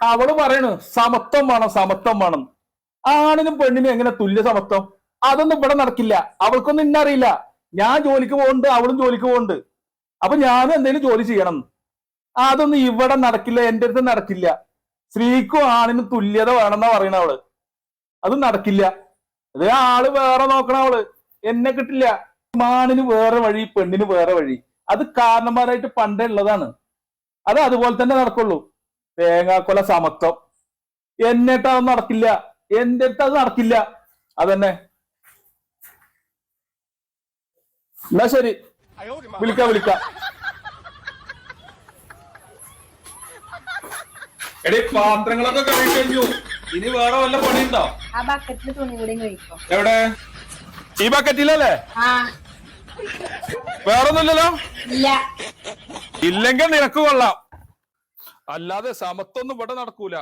അവള് പറയണു സമത്വം വേണം, സമത്വം വേണം. ആണിനും പെണ്ണിനും എങ്ങനെ തുല്യ സമത്വം? അതൊന്നും ഇവിടെ നടക്കില്ല. അവൾക്കൊന്നും ഇന്നറിയില്ല. ഞാൻ ജോലിക്ക് പോകുന്നുണ്ട്, അവളും ജോലിക്ക് പോകുന്നുണ്ട്. അപ്പൊ ഞാനും എന്തെങ്കിലും ജോലി ചെയ്യണം. അതൊന്നും ഇവിടെ നടക്കില്ല, എന്റെ അടുത്ത് നടക്കില്ല. സ്ത്രീക്കും ആണിനും തുല്യത വേണമെന്നാ പറയണ അവള്. അത് നടക്കില്ല. അത് ആള് വേറെ നോക്കണ അവള്. എന്നെ കിട്ടില്ല. ആണിന് വേറെ വഴി, പെണ്ണിന് വേറെ വഴി. അത് കാരണന്മാരായിട്ട് പണ്ടേ ഉള്ളതാണ്. അത് അതുപോലെ തന്നെ നടക്കുള്ളൂ. തേങ്ങാക്കൊല സമത്വം എന്നിട്ട് അത് നടക്കില്ല. എന്റെ അടുത്ത് അത് നടക്കില്ല. അതന്നെ. എന്നാ ശരി, വിളിക്കാം. എടീ, പാത്രങ്ങളൊക്കെ കഴുകി കഴിഞ്ഞു. ഇനി വേറെ വല്ല പണിയുണ്ടോ? ആ ബക്കറ്റിൽ തുണി കൂടി കഴിക്കും. എവിടെ? ഈ ബക്കറ്റിലല്ലേ? വേറൊന്നുമില്ലല്ലോ? ഇല്ല. ഇല്ലെങ്കിൽ നിനക്ക് കൊള്ളാം. അല്ലാതെ സമത്വം ഒന്നും ഇവിടെ നടക്കൂല.